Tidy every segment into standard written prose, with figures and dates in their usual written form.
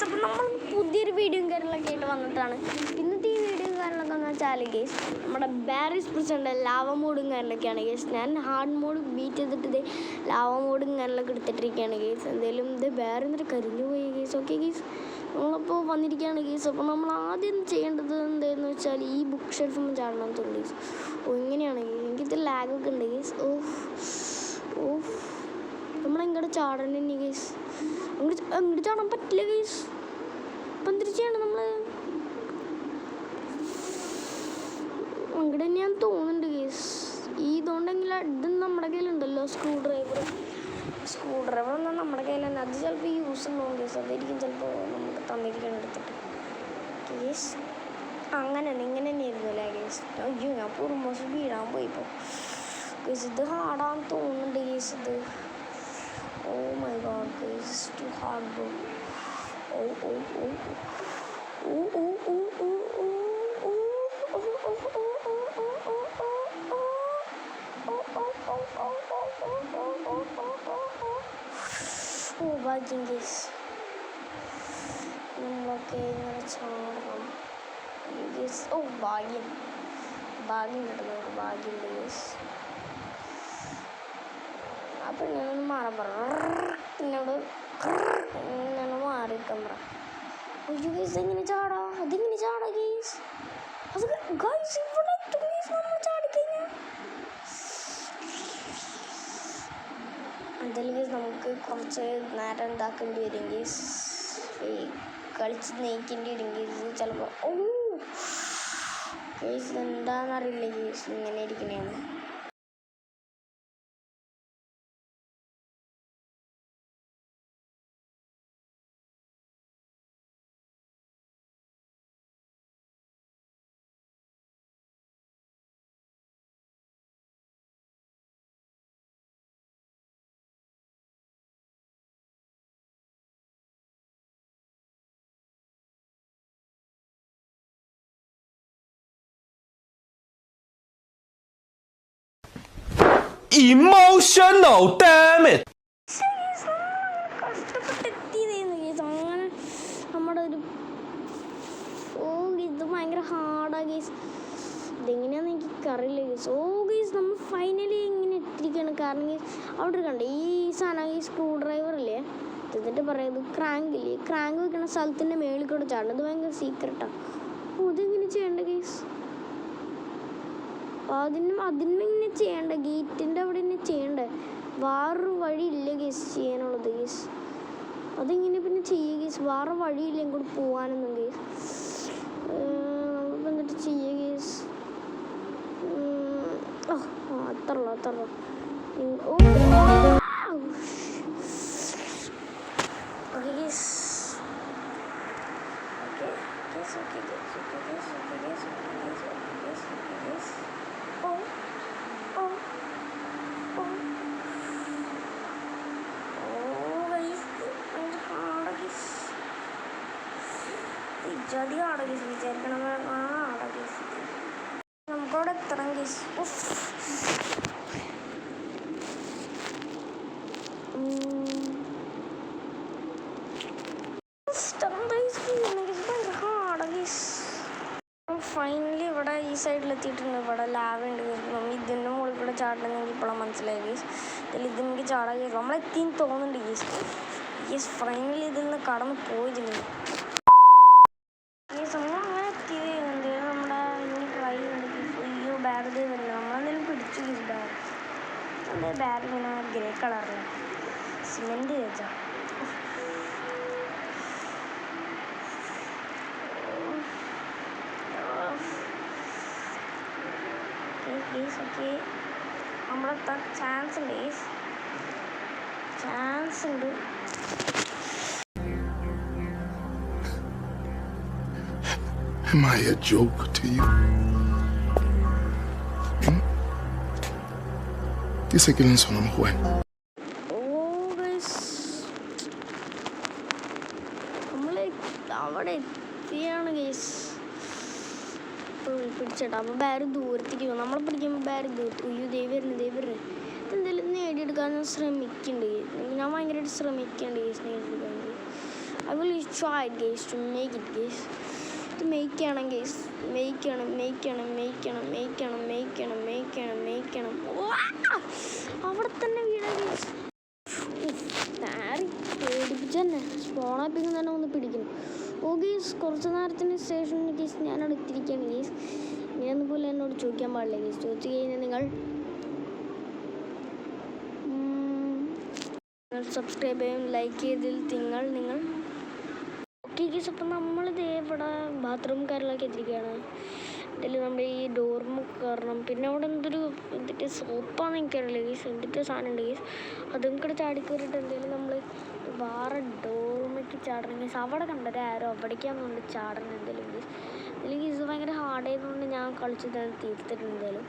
Guys, അപ്പം നമ്മൾ പുതിയൊരു വീഡിയോയും കാര്യങ്ങളൊക്കെ ആയിട്ട് വന്നിട്ടാണ്. ഇന്നത്തെ ഈ വീഡിയോയും കാര്യങ്ങളൊക്കെ എന്ന് വെച്ചാൽ ഗൈസ്, നമ്മുടെ ബാരിസ് പ്രസിഡന്റ് ലാവ മോഡും കാര്യങ്ങളൊക്കെയാണ് ഗൈസ്. ഞാൻ ഹാർഡ് മോഡ് ബീറ്റ് ചെയ്തിട്ട് ഇത് ലാവ മോഡും കാര്യങ്ങളൊക്കെ എടുത്തിട്ടിരിക്കുകയാണ് ഗൈസ്. എന്തെങ്കിലും ഇത് വേറെ എന്നിട്ട് കരിഞ്ഞു പോയി ഗൈസ്. ഓക്കെ ഗൈസ്, നമ്മളപ്പോൾ വന്നിരിക്കുകയാണ് ഗൈസ്. അപ്പോൾ നമ്മൾ ആദ്യം ചെയ്യേണ്ടത് എന്താണെന്ന് വെച്ചാൽ ഈ ബുക്ക് ഷെൽഫും ചാടണം തോന്നുന്നു ഗൈസ്. ഓ ഇങ്ങനെയാണ് ഗൈസ്, എനിക്കിത് ലാഗൊക്കെ ഉണ്ട് ഗൈസ്. നമ്മളെങ്ങോട്ട് ചാടണം തന്നെ ഗൈസ്, അങ്ങോട്ട് ചാടാൻ പറ്റില്ല ഗൈസ്. അപ്പം എന്തിട്ട് ചെയ്യണം നമ്മൾ? അങ്ങോട്ട് തന്നെയാന്ന് തോന്നുന്നുണ്ട് ഗൈസ്. ഇതുകൊണ്ടെങ്കിൽ ഇത് നമ്മുടെ കയ്യിലുണ്ടല്ലോ സ്ക്രൂ ഡ്രൈവർ ഒന്നും നമ്മുടെ കയ്യിലല്ല. അത് ചിലപ്പോൾ യൂസ് ഉണ്ടാവും ഗൈസ്. അതായിരിക്കും ചിലപ്പോൾ നമുക്ക് തന്നിരിക്കണം എടുത്തിട്ട് ഗൈസ്. അങ്ങനെ ഇങ്ങനെ തന്നെയായിരുന്നു അല്ലേ ഗൈസ്? അയ്യോ, ഞാൻ പൂർമോസ് വീഴാൻ പോയിപ്പോൾ ഗൈസ്. ഇത് ഹാർഡാന്ന് തോന്നുന്നുണ്ട് ഗൈസ്. ഇത് oh my god guys, it's too hard bro. ഭാഗ്യം ഗൈസ്, നമ്മളൊക്കെ ഇങ്ങനെ ചാടണം ഗൈസ്. ഭാഗ്യം കിട്ടുന്നുണ്ട്, ഭാഗ്യമുണ്ട് ഗൈസ്. അപ്പം ഞാനൊന്ന് മാറാൻ എന്നോട് മാറിക്കാൻ പറ. അയ്യോ ഗൈസ്, എങ്ങനെ ചാടാ? അതെങ്ങനെ ചാടാ ഗൈസ്? അത് ഗൈസ് ഇവിടെ നമ്മൾ ചാടിക്കഴിഞ്ഞാൽ എന്തായാലും ഗൈസ് നമുക്ക് കുറച്ച് നേരം എന്താക്കേണ്ടി വരും ഗൈസ്. കളിച്ച് നയിക്കേണ്ടി വരും ഗൈസ് ചിലപ്പോൾ. ഗൈസ് എന്താണെന്നറിയില്ല ഗൈസ്, ഇങ്ങനെ ഇരിക്കണേന്ന്. Emotional damn it. അങ്ങനെ നമ്മുടെ ഒരു ഇത് ഭയങ്കര ഹാർഡാ ഗീസ്. ഇതെങ്ങനെയാണെന്ന് എനിക്കറിയില്ല ഗീസ്. ഗീസ് നമ്മൾ ഫൈനലി ഇങ്ങനെ ഇട്ടിരിക്കുകയാണ്. കാരണം അവിടെ കണ്ടേ ഈ സാധനം, ഈ സ്ക്രൂ ഡ്രൈവർ ഇല്ലേ, എന്നിട്ട് പറയുന്നത് ക്രാങ്ക് ഇല്ലേ, ക്രാങ്ക് വെക്കണ സ്ഥലത്തിൻ്റെ മേളിൽ കൂടെ ചാടണം. ഇത് ഭയങ്കര സീക്രട്ടാണ്. ഇതെങ്ങനെ ചെയ്യേണ്ട ഗീസ്? അതിന് ഇങ്ങനെ ചെയ്യണ്ട, ഗേറ്റിൻ്റെ അവിടെ തന്നെ ചെയ്യണ്ടേ. വേറൊരു വഴിയില്ല ഗേസ് ചെയ്യാനുള്ളത് ഗേസ്. അതിങ്ങനെ പിന്നെ ചെയ്യുക ഗേസ്, വേറെ വഴിയില്ല ഇങ്ങോട്ട് പോകാനൊന്നും ഗേസ്. നമ്മളിപ്പോൾ എന്നിട്ട് ചെയ്യുക ഗേസ്. അത്ര ഓക്കെ ഗേസ്. ജതി ആടകീസ് വിചാരിക്കണം. ആടകീസ് നമുക്കവിടെ എത്തണം ഗീസ്. ഫൈനലി ഇവിടെ ഈ സൈഡിലെത്തിയിട്ടുണ്ട്. ഇവിടെ ലാവ ഉണ്ട്. നമ്മൾ ഇതിൻ്റെ മുകളിൽ കൂടെ ചാടണമെങ്കിൽ ഇപ്പോഴാണ് മനസ്സിലായി ഗീസ്. ഇതെനിക്ക് ചാടാൻ ഗീസ് നമ്മളെത്തിന്ന് തോന്നുന്നുണ്ട് ഗീസ്. ഗീസ് ഫൈനലി ഇതിൽ നിന്ന് കടന്ന് പോയിട്ടുണ്ട് ഗീസ്. നമ്മളങ്ങനെ എത്തിയത് എന്തെങ്കിലും നമ്മുടെ ഇനി ട്രൈ ചെയ്യുന്നുണ്ട്. അയ്യോ ബാഗ് വരില്ല, നമ്മളെന്തെങ്കിലും പിടിച്ചു ഗീസ്. ബാഗ് ഇങ്ങനെ ഗ്രേ കളറില്ല, സിമെൻറ്റ് തേച്ചാ. ഓക്കെ നമ്മളെത്താൻ ചാൻസ് ഉണ്ട്. Am I a joke to you? Dice que lanzó una mujer. നമ്മളെ അവിടെ എത്തിയാണ് ഗൈസ്. പിടിച്ചേട്ടാ. അപ്പോൾ ബാര് ദൂരത്തേക്ക് പോകും. നമ്മളെ പിടിക്കുമ്പോൾ ബാര് ദൂരത്ത്. അയ്യോ ദൈവരുന്നു. ഇതെന്തെങ്കിലും നേടിയെടുക്കാൻ ശ്രമിക്കുന്നുണ്ട്. ഞാൻ ഭയങ്കരമായിട്ട് ശ്രമിക്കുന്നുണ്ട് നേടിയെടുക്കാൻ. I will try guys to make it guys. ഇത് മേക്ക് ചെയ്യണം ഗേസ്, മേക്ക് ചെയ്യണം. അവിടെ തന്നെ വീണ ഗേസ്. പേടിപ്പിച്ച് തന്നെ സ്പോണാപ്പിങ് തന്നെ ഒന്ന് പിടിക്കണം. ഓ ഗേസ്, കുറച്ച് നേരത്തിന് ശേഷം ഗേസ് ഞാൻ അടുത്തിരിക്കുകയാണ് ഗേസ്. ഇങ്ങനെയൊന്നും പോലെ എന്നോട് ചോദിക്കാൻ പാടില്ല ഗേസ്. ചോദിച്ചു കഴിഞ്ഞാൽ നിങ്ങൾ സബ്സ്ക്രൈബ് ചെയ്യും, ലൈക്ക് ചെയ്തിൽ നിങ്ങൾ ഓക്കെ ഗേസ്. അപ്പം നമ്മളിത് ഇവിടെ ബാത്റൂം കാര്യങ്ങളൊക്കെ എത്തിരിക്കുകയാണ്. ഇതിൽ നമ്മുടെ ഈ ഡോർമ കയറണം. പിന്നെ അവിടെ എന്തിട്ട് സോപ്പാന്ന് എനിക്കറിയില്ല ഗേസ്, എന്തിട്ട് സാധനം ഉണ്ട് ഗേസ്. അതും കൂടെ ചാടിക്കയറിയിട്ട് എന്തെങ്കിലും നമ്മൾ വേറെ ഡോർമയ്ക്ക് ചാടണം ഗേസ്. അവിടെ കണ്ടത് ആരോ അവിടേക്കാണെന്നുണ്ട് ചാടണം എന്തെങ്കിലും ഗേസ്. ഇതിൽ ഗേസ് ഭയങ്കര ഹാർഡ് ആയതുകൊണ്ട് ഞാൻ കളിച്ചതാണ് തീർത്തിട്ടുണ്ട് എന്തായാലും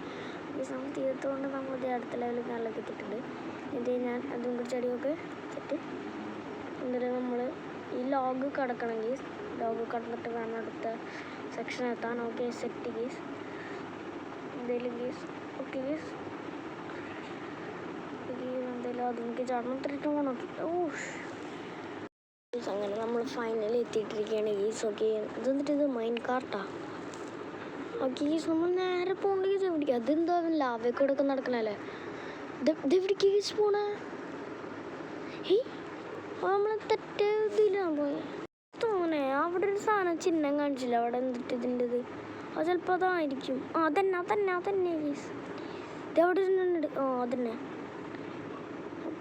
ഗേസ്. നമ്മൾ തീർത്തുകൊണ്ട് നമ്മളിത് അടുത്ത ലെവലിൽ കാലിലൊക്കെ എത്തിയിട്ടുണ്ട്. എന്നിട്ട് ഞാൻ അതും കൂടി ചടിയൊക്കെ സെറ്റ്. എന്നിട്ട് നമ്മൾ ഈ ലോഗ് കടക്കണം ഗേസ്. ലോഗ് കടന്നിട്ട് വേണം അടുത്ത സെക്ഷൻ എത്താൻ. Okay set guys. എന്തായാലും ഗേസ് ഓക്കെ ഗേസ് എന്തായാലും അതെനിക്ക് ചടണം തിരിച്ചു പോകണം. അങ്ങനെ നമ്മൾ ഫൈനലി എത്തിയിട്ടിരിക്കുകയാണ് ഗേസ്. ഓക്കെ ഇതെന്നിട്ട് ഇത് മൈൻ കാർട്ടാ. ഓക്കെ ഗേസ് നമ്മൾ നേരെ പോകേണ്ട ഗേസ് എവിടേക്ക്? അതെന്താ ലാവയിൽ കൂടെ ഒക്കെ നടക്കണല്ലേ? ഇതെവിടേക്ക് ഗേസ് പോണേ? നമ്മൾ തെറ്റ് ഇതിലാണ് പോയത് തോന്നേ. അവിടെ ഒരു സാധനം ചിഹ്നം കാണിച്ചില്ല അവിടെ എന്തിട്ട് ഇതിൻ്റെത്. അത് ചിലപ്പോൾ അതായിരിക്കും. അതന്നെ ഗേസ്. ഇതെവിടെ ഇരുന്നുണ്ട്? അതന്നെ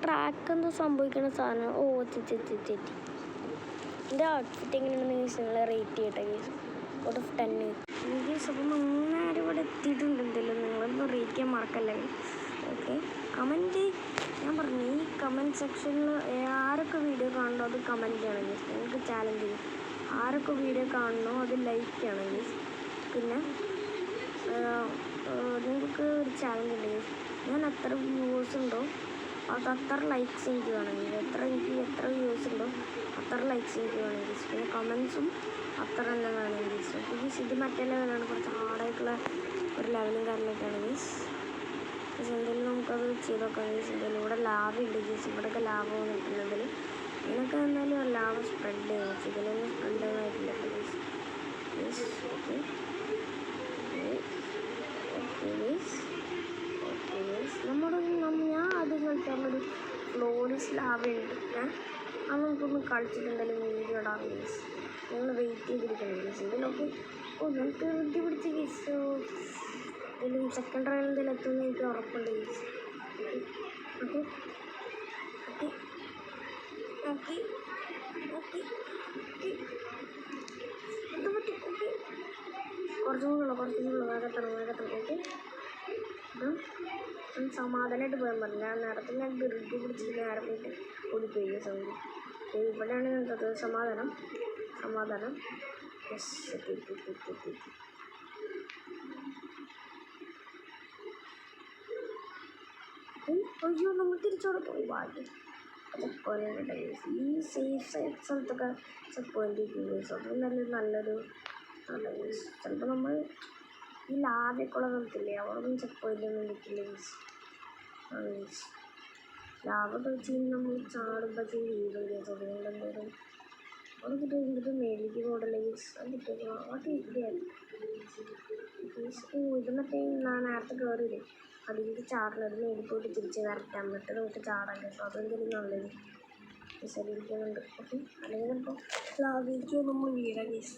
ട്രാക്ക് എന്തോ സംഭവിക്കണ സാധനം. തെറ്റി. എൻ്റെ ഔട്ട്ഫിറ്റ് എങ്ങനെയാണെന്ന് ഗേസ് നിങ്ങൾ റേറ്റ് ചെയ്യട്ടെ ഗേസ്. Out of 10 guys. അപ്പം നന്നായിട്ട് ഇവിടെ എത്തിയിട്ടുണ്ട്. എന്തെങ്കിലും നിങ്ങളൊന്നും റേറ്റ് ചെയ്യാൻ മറക്കല്ലേ. ഓക്കെ കമൻറ്റ് ഞാൻ പറഞ്ഞു ഈ കമൻറ്റ് സെക്ഷനിൽ ആരൊക്കെ വീഡിയോ കാണണോ അത് കമൻറ്റ് ചെയ്യണം ഗേസ്. നിങ്ങൾക്ക് ചാലഞ്ച് ചെയ്യും. ആരൊക്കെ വീഡിയോ കാണണോ അത് ലൈക്ക് ചെയ്യണം ഗേസ്. പിന്നെ നിങ്ങൾക്ക് ഒരു ചാലഞ്ച് ഉണ്ട് ഗേസ്. ഞാൻ എത്ര വ്യൂവേഴ്സ് ഉണ്ടോ അത് അത്ര ലൈക്സ് എനിക്ക് വേണമെങ്കിൽ എത്ര വ്യൂവേഴ്സ് ഉണ്ടോ അത്ര ലൈക്സ് എനിക്ക് വേണം ഗേസ്. പിന്നെ കമൻസും അത്ര തന്നെ വേണം ഗേസ്. Okay guys. ഇത് മറ്റേ ലെവലാണ്, കുറച്ച് ഹാർഡായിട്ടുള്ള ഒരു ലെവലും കാര്യങ്ങളൊക്കെയാണ് ഗേസ്. പക്ഷേ എന്തെങ്കിലും നമുക്കത് ചെയ്ത് നോക്കാം ഗേസ്. എന്തായാലും ഇവിടെ ലാവ ഉണ്ട് ഗേസ്. ഇവിടെയൊക്കെ ലാവ വന്നിട്ടുണ്ടെങ്കിൽ ഇതിനൊക്കെ എന്തായാലും ലാവ സ്പ്രെഡ് ചെയ്യും. പക്ഷേ ഇതിലൊന്നും സ്പ്രെഡ് ചെയ്യാനായിട്ടില്ല ഗേസ്. Guys okay guys. ഞാൻ ആദ്യം കളിക്കാറുള്ളൊരു ഫ്ലോറിസ് ലാവ ഉണ്ട്. അത് നമുക്കൊന്ന് കളിച്ചിട്ടുണ്ടെങ്കിൽ വീഡിയോ ഇടാം ഗേസ്. നിങ്ങൾ വെയിറ്റ് ചെയ്തിരിക്കണം ഗേസ്. ഇതിലൊക്കെ നമുക്ക് വൃത്തി പിടിച്ച ഗേസ്. ഇതിലും സെക്കൻഡ് റൗണ്ടിൽ എന്തെങ്കിലും എത്തുമെന്ന് എനിക്ക് ഉറപ്പുണ്ട് ഗേസ്. ഓക്കെ കുറച്ചും കൂടെ വേഗത്തണം. ഓക്കെ സമാധാനമായിട്ട് പോകാൻ പറഞ്ഞു. ഞാൻ നേരത്തെ ഞാൻ ധൃതി പിടിച്ചിട്ട് നേരെ പോയിട്ട് ഓടിപ്പോയി സൗണ്ട്. ഇവിടെയാണ് എന്തത് സമാധാനം. യെസ് എത്തി. അയ്യോ നമ്മൾ തിരിച്ചോടെ പോയി ഭാഗ്യം. ചെക്ക് പോയിന്റ് ഈ സേഫ് സ്ഥലത്തൊക്കെ ചെക്ക് പോയിന്റ് ഇരിക്കും. അത് നല്ലൊരു ഗേസ്. ചിലപ്പോൾ നമ്മൾ ഈ ലാവയൊക്കെയുള്ള സ്ഥലത്തില്ലേ അവിടെ ഒന്നും ചെക്ക് പോയിന്റ് ഒന്നും കിട്ടില്ല ഗേസ്. ലാവ കഴിച്ച് നമ്മൾ ചാടുമ്പോൾ വീടും ഗേസ്. അതുകൊണ്ട് എന്തോരം അവിടെ കിട്ടിയിട്ട് മേലേക്ക് പോകണ്ടല്ലേ ഗേസ്. അത് കിട്ടിയ ഇത് മറ്റേ ഞാൻ നേരത്തെ കയറിയില്ലേ അതിലേക്ക് ചാടണത് മേലിൽ പോയിട്ട് തിരിച്ച് വരയ്ക്കാൻ പറ്റും. നമുക്ക് ചാടാൻ ഗേസ്. അതെന്തെങ്കിലും നല്ലത് ശരീരിക്കുന്നുണ്ട്. ഓക്കെ അല്ലെങ്കിൽ ചിലപ്പോൾ ലാവയിലേക്ക് നമ്മൾ വീടാം ഗേസ്.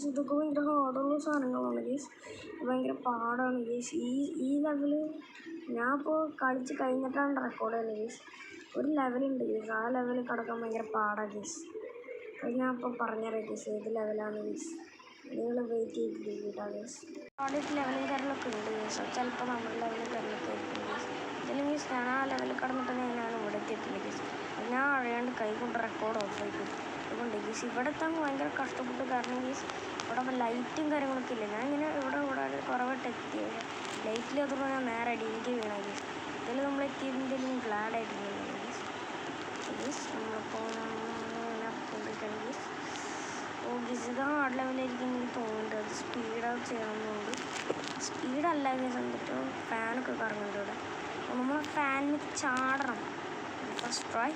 ഇതൊക്കെ ഭയങ്കര ഹാർഡുള്ള സാധനങ്ങളാണ് ഗേസ്. ഭയങ്കര പാടാണ് ഗേസ്. ഈ ലെവല് ഞാൻ ഇപ്പോൾ കളിച്ച് കഴിഞ്ഞിട്ടാണ് റെക്കോർഡ് ചെയ്യുന്നത് ഗേസ്. ഒരു ലെവലുണ്ട് ഗേസ്. ആ ലെവലിൽ കിടക്കാൻ ഭയങ്കര പാടാണ് ഗേസ്. അത് ഞാൻ ഇപ്പോൾ പറഞ്ഞുതരാം ഗേസ് ഏത് ലെവലാണ് ഗേസ്. നിങ്ങൾ വെയിറ്റ് ചെയ്തിരിക്കാം ഗേസ്. ആദ്യത്തെ ലെവലും കാര്യങ്ങളൊക്കെ ഉണ്ട് ഗേസ്. ചിലപ്പോൾ നമ്മുടെ ലെവലും കാര്യങ്ങളൊക്കെ ആയിരിക്കും ഗേസ്. ഇതിൽ ഗേസ് ഞാൻ ആ ലെവലിൽ കിടന്നിട്ടുണ്ടെങ്കിൽ ഞാൻ ഇവിടെ എത്തിയിട്ടില്ല ഗേസ്. ഞാൻ അറിയാണ്ട് കൈ കൊണ്ട് റെക്കോർഡ് ഓഫ് ആയിപ്പോയി. അതുകൊണ്ട് ഗേസ് ഇവിടെ എത്താൻ ഭയങ്കര കഷ്ടപ്പെട്ട്. കാരണം ഗേസ് ഇവിടെ ലൈറ്റും കാര്യങ്ങളൊക്കെ ഇല്ല. ഞാൻ ഇങ്ങനെ ഇവിടെ കുറവായിട്ട് എത്തിയത് ലൈറ്റിൽ. അതുകൊണ്ട് ഞാൻ നേരെ അടിയിലേക്ക് വീണ ഗേസ്. ഇതിൽ നമ്മൾ എത്തിയതിൻ്റെലും ഗ്ലാഡ് ആയിട്ടുണ്ട് ഗേസ്. നമ്മളിപ്പോൾ കൊണ്ടിരിക്കുകയാണ് ഗേസ്. ഗേസ് ഇത് ഹാർഡ് ലെവലായിരിക്കും എനിക്ക് തോന്നുന്നുണ്ട്. അത് സ്പീഡായി ചെയ്യണമെന്നുണ്ട്. സ്പീഡല്ല ഗേസ്. എന്നിട്ട് ഫാനൊക്കെ കറങ്ങുന്നുണ്ട് ഇവിടെ. അപ്പോൾ നമ്മൾ ഫാനിന് ചാടണം. ഫസ്റ്റ് ട്രൈ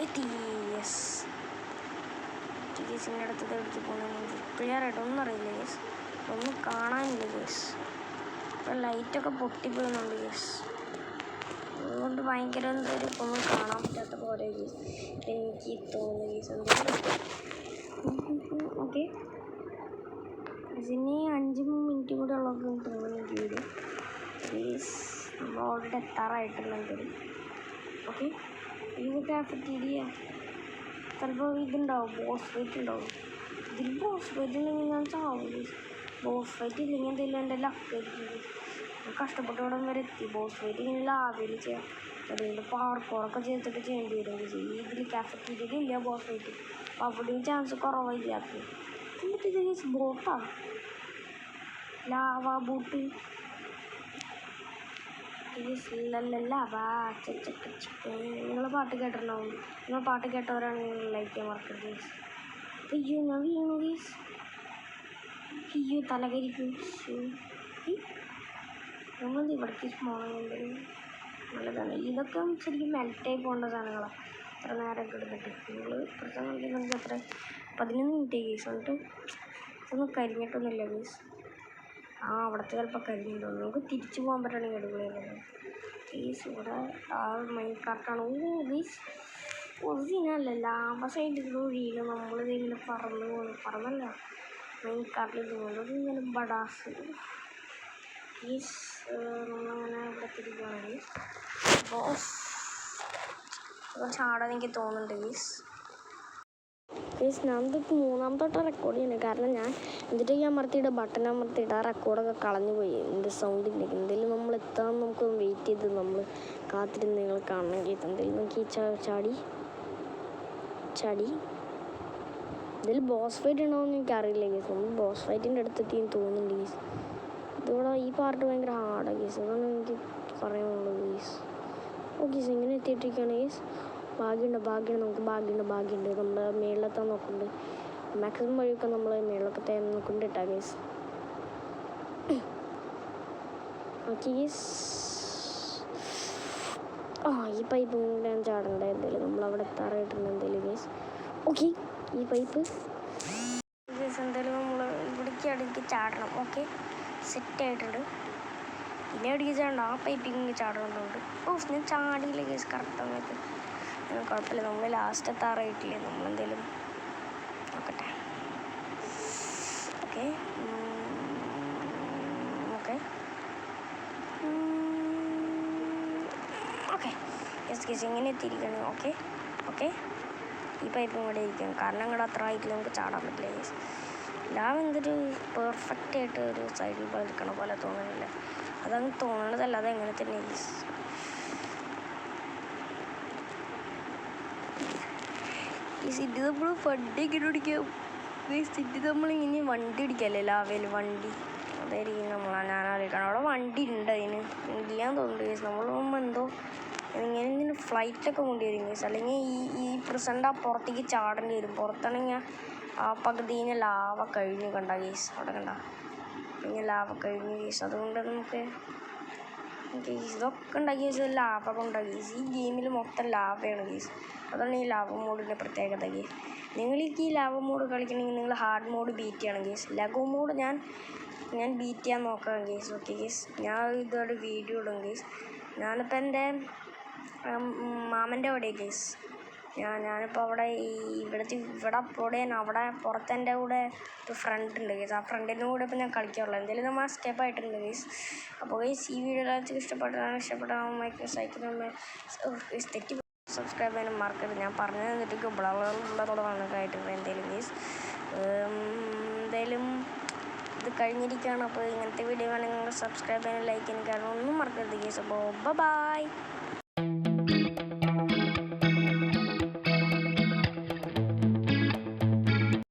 എത്തി. യെസ്. കേസിൻ്റെ അടുത്തത് എവിടേക്ക് പോകുന്നത് ക്ലിയർ ആയിട്ട് ഒന്നും അറിയില്ല കേസ്, ഒന്നും കാണാനില്ല കേസ്. ഇപ്പം ലൈറ്റൊക്കെ പൊട്ടിപ്പോകുന്നുണ്ട് കേസ്, അതുകൊണ്ട് ഭയങ്കര എന്തൊരു ഒന്നും കാണാൻ പറ്റാത്ത പോലെ കേസ് എനിക്ക് തോന്നുന്നു കേസ്. എന്തെങ്കിലും ഓക്കെ, ഇതിന് 5 മിനിറ്റ് കൂടെ ഉള്ളപ്പോൾ തോന്നുന്നു എനിക്ക് വരും കേസ്. നമ്മൾ ഓൾറെഡി എത്താറായിട്ടുണ്ടെങ്കിൽ ഓക്കെ. ഇത് കാഫറ്റീരിയ ചിലപ്പോൾ ഇതുണ്ടാവും, ബോസ് ഫൈറ്റ് ഉണ്ടാവും. ഇതിൽ ബോസ് ഫൈറ്റ് ഉണ്ടെങ്കിൽ ഞാൻ ചാവും. ബോസ് ഫൈറ്റ് ഇല്ലെങ്കിൽ എന്തെങ്കിലും എൻ്റെ ലക്കായിരിക്കും. കഷ്ടപ്പെട്ട് ഇവിടം വരെ എത്തി. ബോസ് ഫൈറ്റ് ഇങ്ങനെ ലാവിൽ ചെയ്യാം, അതുകൊണ്ട് പാർക്കോറൊക്കെ ചെയ്തിട്ട് ചെയ്യേണ്ടി വരും. ഇതിൽ കാഫറ്റീരിയയിൽ ഇല്ല ബോസ് ഫൈറ്റ്, അപ്പോൾ അവിടെയും ചാൻസ് കുറവായിരിക്കും. എന്നിട്ട് ഇത് ബോട്ടാണ്, ലാവാ ബോട്ട്. നിങ്ങൾ പാട്ട് കേട്ടിട്ടുണ്ടാവും. നിങ്ങൾ പാട്ട് കേട്ടവരാണെങ്കിൽ ലൈക്ക് ചെയ്യാൻ മറക്കരുത്. അയ്യോ ഞാൻ വീണു ഗീസ്. അയ്യോ തലകരിക്കും. നമ്മൾ ഇവിടേക്ക് സ്മോളുണ്ട്, നല്ലതാണ്. ഇതൊക്കെ ശരിക്കും മെൽറ്റായി പോകേണ്ട സാധനങ്ങളാണ്. എത്ര നേരമൊക്കെ എടുത്തിട്ട് നിങ്ങൾ പ്രശ്നം കളിക്കുന്നെങ്കിൽ എത്ര 11 മിനിറ്റ് ഗീസ്. എന്നിട്ട് ഇതൊന്നും കരിഞ്ഞിട്ടൊന്നുമില്ല ഗീസ്. അവിടുത്തെ ചിലപ്പോൾ കരിഞ്ഞിട്ടുണ്ടോ. നമുക്ക് തിരിച്ചു പോകാൻ പറ്റുകയാണെങ്കിൽ അടിപൊളിയായിരുന്നു ഗീസ്. ഇവിടെ മൈൻകാർട്ടാണ്. ഗീസ് ഒറിജിനല്ല, ലാഭ സൈഡിലൂടെ ഒഴിയില്ല. നമ്മളിതിങ്ങനെ പറന്നല്ല മൈൻകാർട്ടിൽ തോന്നുന്നത് ഇങ്ങനെ ബഡാസ് ഗീസ്. നമ്മളങ്ങനെ ഇവിടെ തിരിക്കുകയാണ് അപ്പോൾ ചാടാൻ എനിക്ക് തോന്നുന്നുണ്ട് ഗീസ്. ഞാനിതിപ്പോൾ 3ാമത്തെ തൊട്ട് റെക്കോർഡ് ചെയ്യുന്നത്, കാരണം ഞാൻ എന്നിട്ട് അമർത്തിയിട്ട് ബട്ടൺ അമർത്തിയിട്ട് ആ റെക്കോർഡൊക്കെ കളഞ്ഞു പോയി. എൻ്റെ സൗണ്ടിൻ്റെ എന്തെങ്കിലും നമ്മൾ എത്താൻ നമുക്ക് വെയിറ്റ് ചെയ്ത് നമ്മൾ കാത്തിരുന്ന് നിങ്ങൾ കാണണമെങ്കിൽ എന്തെങ്കിലും നമുക്ക് ചാടി ഇതിൽ ബോസ് ഫൈറ്റ് ഉണ്ടോയെന്ന് എനിക്കറിയില്ല കേസ്. നമ്മൾ ബോസ് ഫൈറ്റിൻ്റെ അടുത്തെത്തിയെന്ന് തോന്നുന്നുണ്ട് കേസ്. ഇതിവിടെ ഈ പാർട്ട് ഭയങ്കര ഹാർഡാണ് കേസ്, അതാണ് എനിക്ക് പറയാനുള്ളത് കേസ്. ഓക്കെ കേസ്, ഇങ്ങനെ എത്തിയിട്ടിരിക്കുകയാണ് കേസ്. ഭാഗ്യമുണ്ട്, നമുക്ക് ഭാഗ്യമുണ്ട്. നമ്മൾ മേളിലെത്താൻ നോക്കുന്നുണ്ട്, മാക്സിമം വഴിയൊക്കെ നമ്മൾ മേളിലൊക്കെ നോക്കുന്നുണ്ട് കേട്ടോ കേസ്. Okay case. ഈ പൈപ്പ് ഞാൻ ചാടണ്ട എന്തായാലും, നമ്മളവിടെ എത്താറായിട്ടുണ്ട് എന്തായാലും കേസ്. ഓക്കെ ഈ പൈപ്പ് കേസ് എന്തായാലും നമ്മൾ ഇവിടേക്ക് അടിക്ക് ചാടണം. ഓക്കെ സെറ്റായിട്ടുണ്ട്. പിന്നെ അടിക്ക് ചാടണം, ആ പൈപ്പിങ് ചാടണമെന്നുണ്ട്. ഞാൻ ചാടിയില്ല കേസ് കറക്റ്റ് സമയത്ത്. കുഴപ്പമില്ല, നമ്മൾ ലാസ്റ്റ് എത്താറായിട്ടില്ലേ, നമ്മളെന്തെങ്കിലും നോക്കട്ടെ. ഓക്കെ യെസ് കേസ്, ഇങ്ങനെ എത്തിയിരിക്കുകയാണ്. ഓക്കെ ഈ പൈപ്പും കൂടെ ഇരിക്കണം, കാരണം അങ്ങോട്ട് അത്ര ആയിട്ടില്ല, നമുക്ക് ചാടാൻ പറ്റില്ല കേസ്. എല്ലാം എന്തൊരു പെർഫെക്റ്റ് ആയിട്ട് ഒരു സൈഡിൽ പോലെ ഇരിക്കണ പോലെ തോന്നുന്നില്ല, അതങ്ങ് തോന്നണതല്ല, അതെങ്ങനെ തന്നെ കേസ്. ഈ സിറ്റി നമ്മൾ വണ്ടി ഇങ്ങനെ ഓടിക്കാം. ഈ സിറ്റി നമ്മളിങ്ങനെ വണ്ടി ഓടിക്കാമല്ലേ, ലാവയിൽ വണ്ടി, അതായിരിക്കും ഞാൻ ആലോചിക്കണം. അവിടെ വണ്ടി ഉണ്ട്, അതിന് ഇല്ലാന്ന് തോന്നുന്നു കേസ്. നമ്മൾ പോകുമ്പോൾ എന്തോ ഇങ്ങനെ ഫ്ലൈറ്റൊക്കെ കൊണ്ടു വരും കേസ്. അല്ലെങ്കിൽ ഈ പ്രസൻ്റ് ആ പുറത്തേക്ക് ചാടേണ്ടി വരും. പുറത്താണെങ്കിൽ ആ പകുതിന് ലാവ കഴിഞ്ഞു കണ്ട കേസ്, അവിടെ കണ്ട പിന്നെ ലാവ കഴിഞ്ഞു കേസ്. അതുകൊണ്ട് നമുക്ക് ഇതൊക്കെ ഉണ്ടാക്കിയ കേസ് ലാവ കൊണ്ടാക്കി കേസ്. ഈ ഗെയിമിൽ മൊത്തം ലാവയാണ് കേസ്, അതാണ് ഈ ലാവ മോഡിൻ്റെ പ്രത്യേകത കേസ്. നിങ്ങൾക്ക് ഈ ലാവ മോഡ് കളിക്കണമെങ്കിൽ നിങ്ങൾ ഹാർഡ് മോഡ് ബീറ്റ് ചെയ്യണം കേസ്. ലഘു മോഡ് ഞാൻ ബീറ്റ് ചെയ്യാൻ നോക്കാം കേസ്. ഓക്കെ കേസ്, ഞാൻ ഇതോടെ വീഡിയോ ഇടും കേസ്. ഞാനിപ്പോൾ എൻ്റെ മാമൻ്റെ അവിടെ കേസ്. ഞാനിപ്പോൾ അവിടെ ഇവിടെ അപ്ലോഡ് ചെയ്യാൻ അവിടെ പുറത്തെൻ്റെ കൂടെ ഒരു ഫ്രണ്ട് ഉണ്ട് കേസ്. ആ ഫ്രണ്ടിൻ്റെ കൂടെ ഇപ്പോൾ ഞാൻ കളിക്കാറുള്ളൂ. എന്തെങ്കിലും നമ്മൾ എസ്കേപ്പ് ആയിട്ടുണ്ട് കേസ്. അപ്പോൾ കേസ് ഈ വീഡിയോ എല്ലാവർക്കും ഇഷ്ടപ്പെട്ടാൽ തെറ്റി സബ്സ്ക്രൈബ് ചെയ്യാനും മറക്കരുത്. ഞാൻ പറഞ്ഞു തന്നിട്ട് ആയിട്ടുണ്ട് എന്തെങ്കിലും കേസ്. എന്തായാലും ഇത് കഴിഞ്ഞിരിക്കുകയാണ്. അപ്പോൾ ഇങ്ങനത്തെ വീഡിയോ വേണമെങ്കിൽ സബ്സ്ക്രൈബ് ചെയ്യാനും ലൈക്ക് ചെയ്യാനും കാരണം ഒന്നും മറക്കരുത് കേസ്. അപ്പോൾ ബൈ.